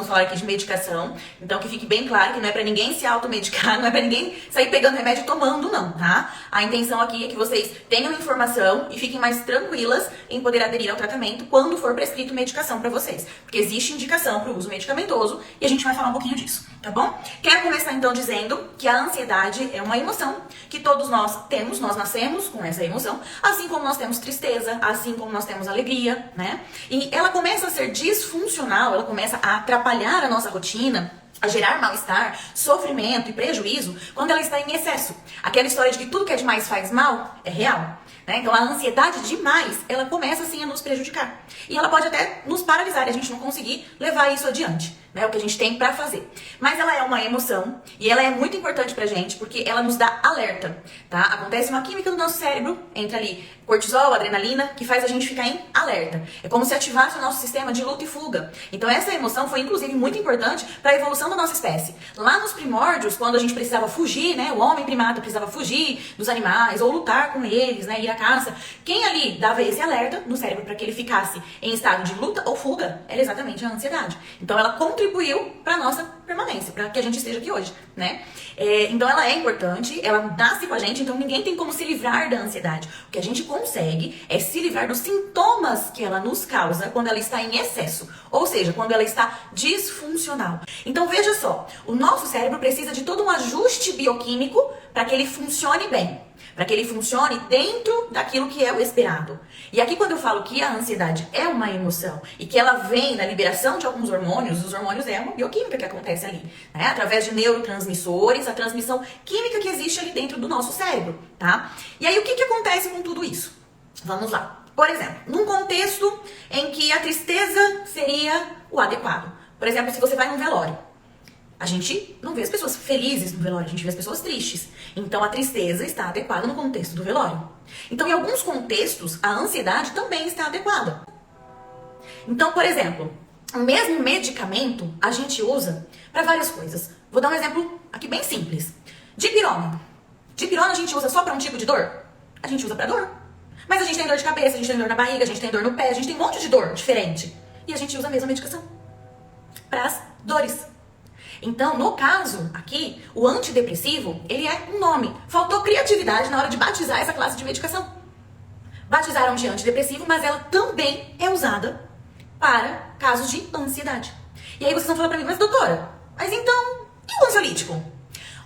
vamos falar aqui de medicação. Então que fique bem claro que não é pra ninguém se automedicar, não é pra ninguém sair pegando remédio e tomando, não, tá? A intenção aqui é que vocês tenham informação e fiquem mais tranquilas em poder aderir ao tratamento quando for prescrito medicação pra vocês. Porque existe indicação pro uso medicamentoso e a gente vai falar um pouquinho disso, tá bom? Quero começar então dizendo que a ansiedade é uma emoção que todos nós temos, nós nascemos com essa emoção, assim como nós temos tristeza, assim como nós temos alegria, né? E ela começa a ser disfuncional, ela começa a atrapalhar a nossa rotina, a gerar mal-estar, sofrimento e prejuízo quando ela está em excesso. Aquela história de que tudo que é demais faz mal é real, né? Então a ansiedade demais, ela começa assim a nos prejudicar. E ela pode até nos paralisar e a gente não conseguir levar isso adiante, né? O que a gente tem pra fazer. Mas ela é uma emoção e ela é muito importante pra gente porque ela nos dá alerta, tá? Acontece uma química no nosso cérebro, entra ali cortisol, adrenalina, que faz a gente ficar em alerta. É como se ativasse o nosso sistema de luta e fuga. Então essa emoção foi inclusive muito importante para a evolução da nossa espécie. Lá nos primórdios, quando a gente precisava fugir, né? O homem primata precisava fugir dos animais ou lutar com eles, né? Ir à caça. Quem ali dava esse alerta no cérebro para que ele ficasse em estado de luta ou fuga era exatamente a ansiedade. Então ela contribuiu para nossa permanência, para que a gente esteja aqui hoje, né? Então ela é importante, ela nasce com a gente, então ninguém tem como se livrar da ansiedade. O que a gente consegue é se livrar dos sintomas que ela nos causa quando ela está em excesso, ou seja, quando ela está disfuncional. Então veja só, o nosso cérebro precisa de todo um ajuste bioquímico para que ele funcione bem, para que ele funcione dentro daquilo que é o esperado. E aqui quando eu falo que a ansiedade é uma emoção e que ela vem da liberação de alguns hormônios, os hormônios é uma bioquímica que acontece ali, né? Através de neurotransmissores, a transmissão química que existe ali dentro do nosso cérebro, tá? E aí o que acontece com tudo isso? Vamos lá. Por exemplo, num contexto em que a tristeza seria o adequado. Por exemplo, se você vai num velório. A gente não vê as pessoas felizes no velório, a gente vê as pessoas tristes. Então a tristeza está adequada no contexto do velório. Então em alguns contextos a ansiedade também está adequada. Então, por exemplo, o mesmo medicamento a gente usa para várias coisas. Vou dar um exemplo aqui bem simples. Dipirona. Dipirona a gente usa só para um tipo de dor? A gente usa para dor. Mas a gente tem dor de cabeça, a gente tem dor na barriga, a gente tem dor no pé, a gente tem um monte de dor diferente. E a gente usa a mesma medicação para as dores. Então, no caso aqui, o antidepressivo, ele é um nome. Faltou criatividade na hora de batizar essa classe de medicação. Batizaram de antidepressivo, mas ela também é usada para casos de ansiedade. E aí vocês vão falar pra mim, mas doutora, mas então, e o ansiolítico?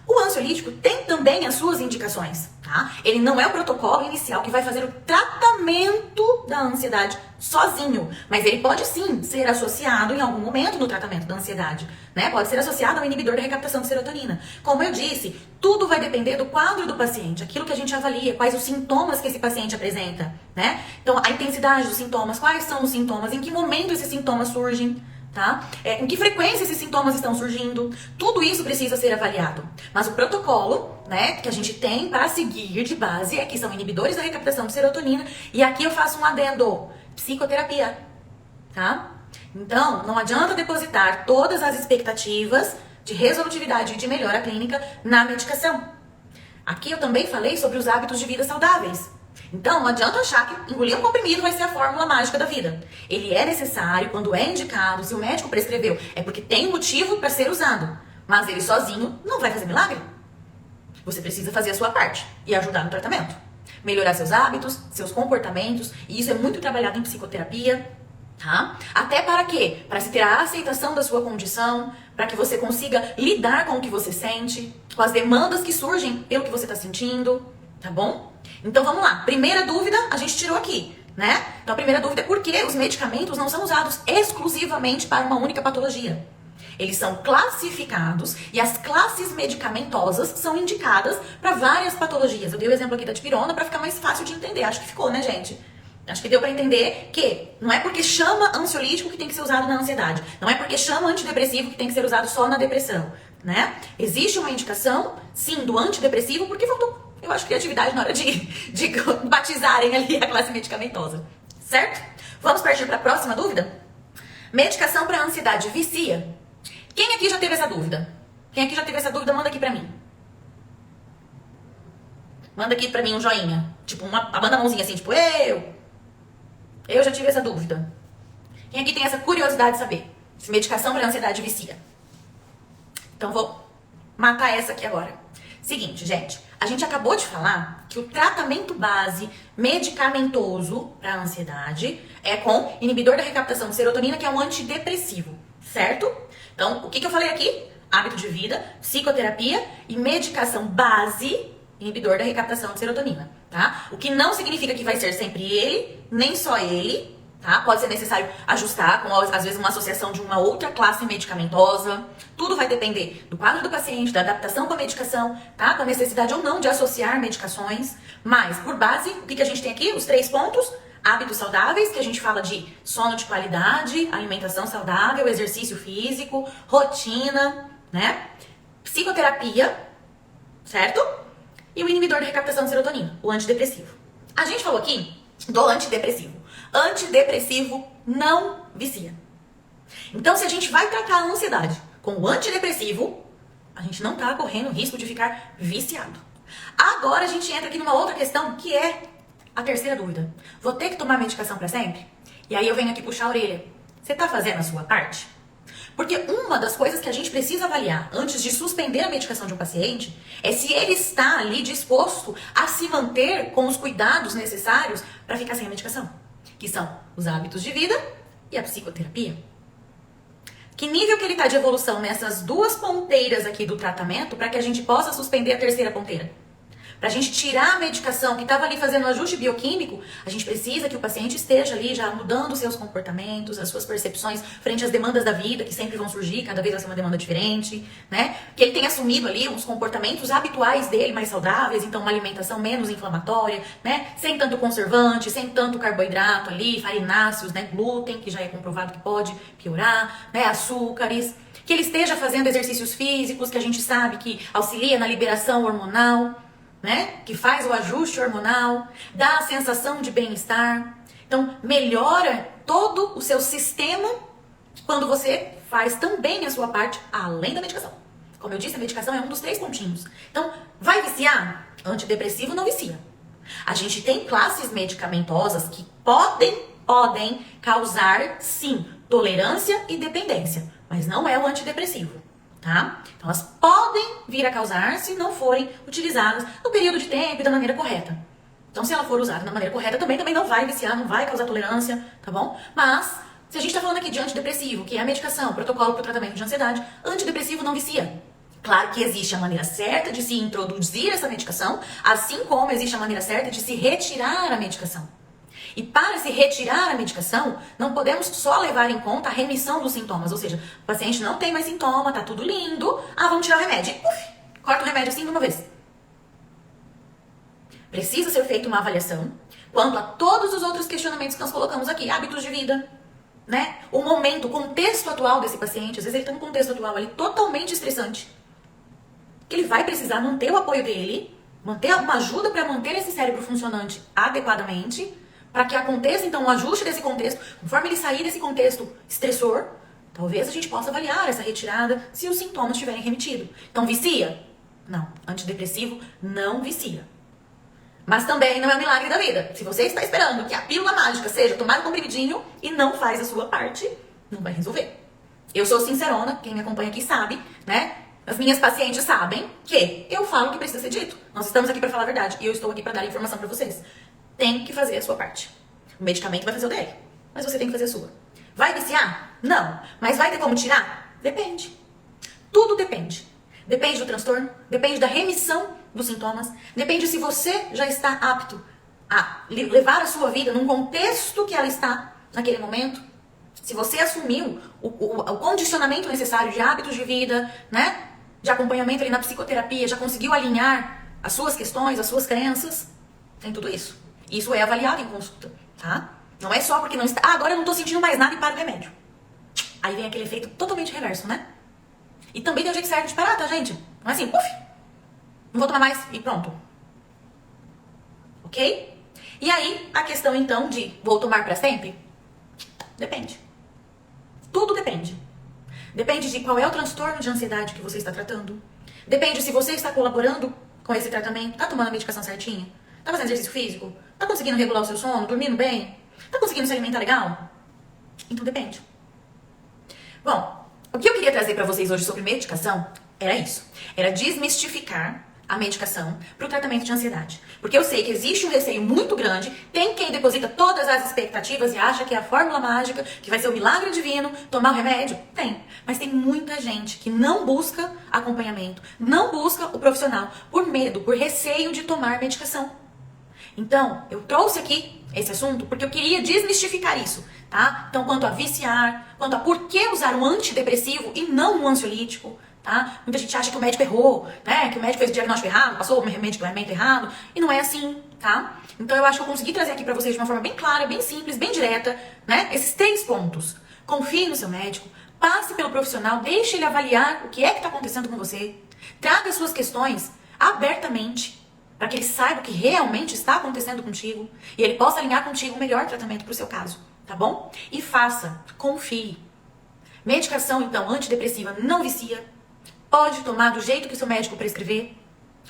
O ansiolítico tem também as suas indicações, tá? Ele não é o protocolo inicial que vai fazer o tratamento da ansiedade sozinho, mas ele pode sim ser associado em algum momento no tratamento da ansiedade, né? Pode ser associado ao inibidor da recaptação de serotonina. Como eu disse, tudo vai depender do quadro do paciente, aquilo que a gente avalia, quais os sintomas que esse paciente apresenta, né? Então, a intensidade dos sintomas, quais são os sintomas, em que momento esses sintomas surgem, tá? Em que frequência esses sintomas estão surgindo, tudo isso precisa ser avaliado. Mas o protocolo, né, que a gente tem para seguir de base é que são inibidores da recaptação de serotonina, e aqui eu faço um adendo, psicoterapia, tá? Então, não adianta depositar todas as expectativas de resolutividade e de melhora clínica na medicação. Aqui eu também falei sobre os hábitos de vida saudáveis. Então, não adianta achar que engolir um comprimido vai ser a fórmula mágica da vida. Ele é necessário quando é indicado, se o médico prescreveu, é porque tem motivo para ser usado. Mas ele sozinho não vai fazer milagre. Você precisa fazer a sua parte e ajudar no tratamento. Melhorar seus hábitos, seus comportamentos, e isso é muito trabalhado em psicoterapia, tá? Até para quê? Para se ter a aceitação da sua condição, para que você consiga lidar com o que você sente, com as demandas que surgem pelo que você está sentindo, tá bom? Então vamos lá, primeira dúvida a gente tirou aqui, né? Então a primeira dúvida é por que os medicamentos não são usados exclusivamente para uma única patologia. Eles são classificados e as classes medicamentosas são indicadas para várias patologias. Eu dei o exemplo aqui da dipirona para ficar mais fácil de entender, acho que ficou, né, gente? Acho que deu para entender que não é porque chama ansiolítico que tem que ser usado na ansiedade, não é porque chama antidepressivo que tem que ser usado só na depressão, né? Existe uma indicação, sim, do antidepressivo porque faltou, eu acho, criatividade na hora de batizarem ali a classe medicamentosa, certo? Vamos partir para a próxima dúvida? Medicação para ansiedade vicia? Quem aqui já teve essa dúvida? Quem aqui já teve essa dúvida, manda aqui pra mim. Manda aqui pra mim um joinha. Tipo, manda a mãozinha assim, tipo, eu já tive essa dúvida. Quem aqui tem essa curiosidade de saber? Se medicação para ansiedade vicia. Então vou matar essa aqui agora. Seguinte, gente. A gente acabou de falar que o tratamento base medicamentoso para ansiedade é com inibidor da recaptação de serotonina, que é um antidepressivo, certo? Então, o que eu falei aqui? Hábito de vida, psicoterapia e medicação base, inibidor da recaptação de serotonina, tá? O que não significa que vai ser sempre ele, nem só ele, tá? Pode ser necessário ajustar com, às vezes, uma associação de uma outra classe medicamentosa. Tudo vai depender do quadro do paciente, da adaptação com a medicação, tá? Com a necessidade ou não de associar medicações. Mas, por base, o que a gente tem aqui? Os 3 pontos. Hábitos saudáveis, que a gente fala de sono de qualidade, alimentação saudável, exercício físico, rotina, né? Psicoterapia, certo? E o inibidor da recaptação de serotonina, o antidepressivo. A gente falou aqui do antidepressivo. Antidepressivo não vicia. Então, se a gente vai tratar a ansiedade com o antidepressivo, a gente não tá correndo o risco de ficar viciado. Agora a gente entra aqui numa outra questão, que é a terceira dúvida. Vou ter que tomar medicação para sempre? E aí eu venho aqui puxar a orelha. Você tá fazendo a sua parte? Porque uma das coisas que a gente precisa avaliar antes de suspender a medicação de um paciente é se ele está ali disposto a se manter com os cuidados necessários para ficar sem a medicação, que são os hábitos de vida e a psicoterapia. Que nível que ele está de evolução nessas 2 ponteiras aqui do tratamento para que a gente possa suspender a terceira ponteira? Para a gente tirar a medicação que estava ali fazendo o ajuste bioquímico, a gente precisa que o paciente esteja ali já mudando os seus comportamentos, as suas percepções frente às demandas da vida, que sempre vão surgir, cada vez vai ser uma demanda diferente, né? Que ele tenha assumido ali uns comportamentos habituais dele mais saudáveis, então uma alimentação menos inflamatória, né? Sem tanto conservante, sem tanto carboidrato ali, farináceos, né? Glúten, que já é comprovado que pode piorar, né? Açúcares. Que ele esteja fazendo exercícios físicos, que a gente sabe que auxilia na liberação hormonal, né? Que faz o ajuste hormonal, dá a sensação de bem-estar. Então, melhora todo o seu sistema quando você faz também a sua parte, além da medicação. Como eu disse, a medicação é um dos 3 pontinhos. Então, vai viciar? Antidepressivo não vicia. A gente tem classes medicamentosas que podem causar, sim, tolerância e dependência, mas não é o antidepressivo. Tá? Então elas podem vir a causar se não forem utilizadas no período de tempo e da maneira correta. Então se ela for usada da maneira correta também não vai viciar, não vai causar tolerância, tá bom? Mas se a gente está falando aqui de antidepressivo, que é a medicação, protocolo para o tratamento de ansiedade, antidepressivo não vicia. Claro que existe a maneira certa de se introduzir essa medicação, assim como existe a maneira certa de se retirar a medicação. E para se retirar a medicação, não podemos só levar em conta a remissão dos sintomas. Ou seja, o paciente não tem mais sintoma, tá tudo lindo. Ah, vamos tirar o remédio. E, corta o remédio assim de uma vez. Precisa ser feita uma avaliação quanto a todos os outros questionamentos que nós colocamos aqui. Hábitos de vida, né? O momento, o contexto atual desse paciente. Às vezes ele está num contexto atual ali totalmente estressante. Que ele vai precisar manter o apoio dele, manter uma ajuda para manter esse cérebro funcionante adequadamente, para que aconteça, então, um ajuste desse contexto. Conforme ele sair desse contexto estressor, talvez a gente possa avaliar essa retirada se os sintomas estiverem remitidos. Então, vicia? Não. Antidepressivo não vicia. Mas também não é um milagre da vida. Se você está esperando que a pílula mágica seja tomar um comprimidinho e não faz a sua parte, não vai resolver. Eu sou sincerona, quem me acompanha aqui sabe, né? As minhas pacientes sabem que eu falo o que precisa ser dito. Nós estamos aqui para falar a verdade e eu estou aqui para dar informação para vocês. Tem que fazer a sua parte. O medicamento vai fazer o dele, mas você tem que fazer a sua. Vai viciar? Não. Mas vai ter como tirar? Depende. Tudo depende. Depende do transtorno, depende da remissão dos sintomas, depende se você já está apto a levar a sua vida num contexto que ela está naquele momento. Se você assumiu o condicionamento necessário de hábitos de vida, né? De acompanhamento ali na psicoterapia, já conseguiu alinhar as suas questões, as suas crenças, tem tudo isso. Isso é avaliado em consulta, tá? Não é só porque não está... Ah, agora eu não estou sentindo mais nada e para o remédio. Aí vem aquele efeito totalmente reverso, né? E também tem um jeito certo de parar, tá, gente? Não é assim, puf, não vou tomar mais e pronto. Ok? E aí, a questão então de vou tomar para sempre? Depende. Tudo depende. Depende de qual é o transtorno de ansiedade que você está tratando. Depende se você está colaborando com esse tratamento, tá tomando a medicação certinha, tá fazendo exercício físico, tá conseguindo regular o seu sono, dormindo bem, tá conseguindo se alimentar legal. Então depende. Bom, o que eu queria trazer para vocês hoje sobre medicação era isso. Era desmistificar a medicação para o tratamento de ansiedade. Porque eu sei que existe um receio muito grande, tem quem deposita todas as expectativas e acha que é a fórmula mágica, que vai ser o milagre divino, tomar o remédio. Tem. Mas tem muita gente que não busca acompanhamento, não busca o profissional por medo, por receio de tomar medicação. Então, eu trouxe aqui esse assunto porque eu queria desmistificar isso, tá? Então, quanto a viciar, quanto a por que usar um antidepressivo e não um ansiolítico, tá? Muita gente acha que o médico errou, né? Que o médico fez o diagnóstico errado, passou o medicamento errado, e não é assim, tá? Então, eu acho que eu consegui trazer aqui pra vocês de uma forma bem clara, bem simples, bem direta, né? Esses 3 pontos. Confie no seu médico, passe pelo profissional, deixe ele avaliar o que é que tá acontecendo com você, traga suas questões abertamente, para que ele saiba o que realmente está acontecendo contigo e ele possa alinhar contigo o melhor tratamento para o seu caso, tá bom? E faça, confie. Medicação, então, antidepressiva não vicia, pode tomar do jeito que o seu médico prescrever.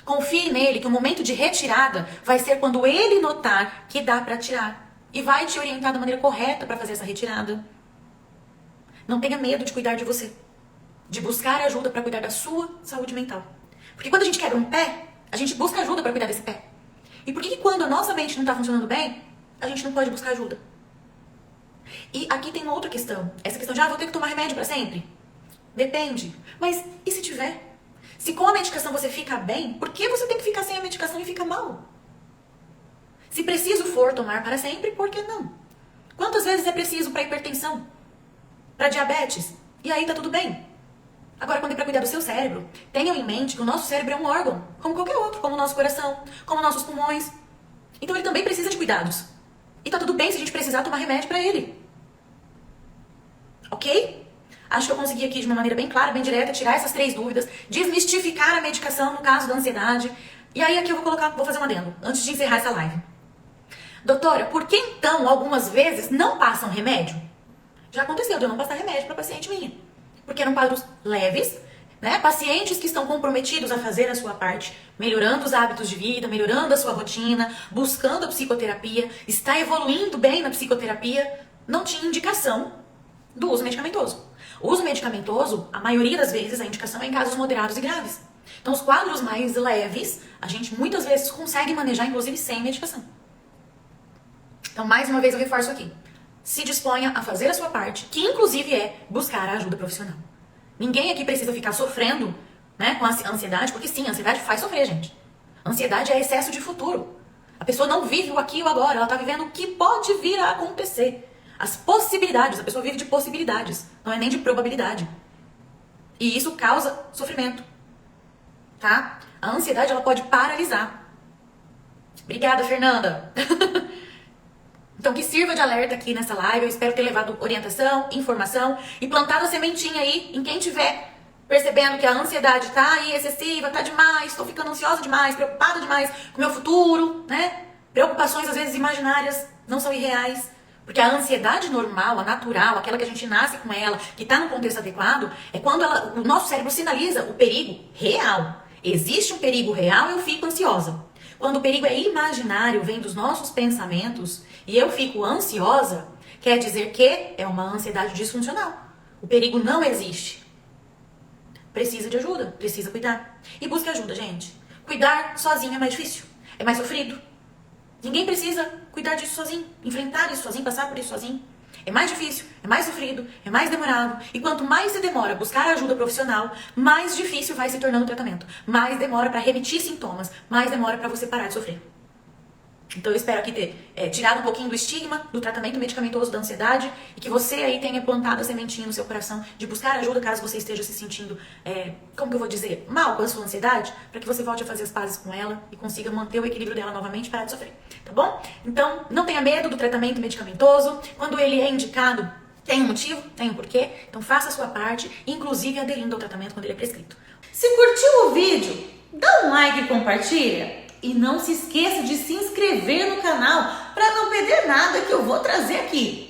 Confie nele que o momento de retirada vai ser quando ele notar que dá para tirar e vai te orientar da maneira correta para fazer essa retirada. Não tenha medo de cuidar de você, de buscar ajuda para cuidar da sua saúde mental. Porque quando a gente quebra um pé, a gente busca ajuda para cuidar desse pé. E por que quando a nossa mente não está funcionando bem, a gente não pode buscar ajuda? E aqui tem uma outra questão. Essa questão de, vou ter que tomar remédio para sempre? Depende. Mas e se tiver? Se com a medicação você fica bem, por que você tem que ficar sem a medicação e fica mal? Se preciso for tomar para sempre, por que não? Quantas vezes é preciso para hipertensão? Para diabetes? E aí tá tudo bem? Agora, quando é para cuidar do seu cérebro, tenham em mente que o nosso cérebro é um órgão, como qualquer outro, como o nosso coração, como nossos pulmões. Então ele também precisa de cuidados. E tá tudo bem se a gente precisar tomar remédio para ele. Ok? Acho que eu consegui aqui de uma maneira bem clara, bem direta, tirar essas 3 dúvidas, desmistificar a medicação no caso da ansiedade. E aí aqui eu vou fazer um adendo, antes de encerrar essa live. Doutora, por que então algumas vezes não passam remédio? Já aconteceu de eu não passar remédio para paciente minha. Porque eram quadros leves, né? Pacientes que estão comprometidos a fazer a sua parte, melhorando os hábitos de vida, melhorando a sua rotina, buscando a psicoterapia, está evoluindo bem na psicoterapia, não tinha indicação do uso medicamentoso. O uso medicamentoso, a maioria das vezes, a indicação é em casos moderados e graves. Então, os quadros mais leves, a gente muitas vezes consegue manejar, inclusive, sem medicação. Então, mais uma vez, eu reforço aqui. Se disponha a fazer a sua parte, que inclusive é buscar a ajuda profissional. Ninguém aqui precisa ficar sofrendo, né, com a ansiedade, porque sim, a ansiedade faz sofrer, gente. A ansiedade é excesso de futuro. A pessoa não vive o aqui e o agora, ela está vivendo o que pode vir a acontecer. As possibilidades, a pessoa vive de possibilidades, não é nem de probabilidade. E isso causa sofrimento, tá? A ansiedade, ela pode paralisar. Obrigada, Fernanda. Então, que sirva de alerta aqui nessa live. Eu espero ter levado orientação, informação e plantado a sementinha aí em quem tiver percebendo que a ansiedade tá aí excessiva, tá demais, tô ficando ansiosa demais, preocupada demais com o meu futuro, né? Preocupações às vezes imaginárias, não são irreais. Porque a ansiedade normal, a natural, aquela que a gente nasce com ela, que tá no contexto adequado, é quando o nosso cérebro sinaliza o perigo real. Existe um perigo real e eu fico ansiosa. Quando o perigo é imaginário, vem dos nossos pensamentos, e eu fico ansiosa, quer dizer que é uma ansiedade disfuncional. O perigo não existe. Precisa de ajuda, precisa cuidar. E busque ajuda, gente. Cuidar sozinho é mais difícil, é mais sofrido. Ninguém precisa cuidar disso sozinho, enfrentar isso sozinho, passar por isso sozinho. É mais difícil, é mais sofrido, é mais demorado. E quanto mais se demora buscar ajuda profissional, mais difícil vai se tornando o tratamento. Mais demora para revertir sintomas, mais demora para você parar de sofrer. Então eu espero aqui ter tirado um pouquinho do estigma do tratamento medicamentoso da ansiedade e que você aí tenha plantado a sementinha no seu coração de buscar ajuda caso você esteja se sentindo, como que eu vou dizer, mal com a sua ansiedade, para que você volte a fazer as pazes com ela e consiga manter o equilíbrio dela novamente e parar de sofrer, tá bom? Então não tenha medo do tratamento medicamentoso, quando ele é indicado, tem um motivo, tem um porquê, então faça a sua parte, inclusive aderindo ao tratamento quando ele é prescrito. Se curtiu o vídeo, dá um like e compartilha. E não se esqueça de se inscrever no canal para não perder nada que eu vou trazer aqui.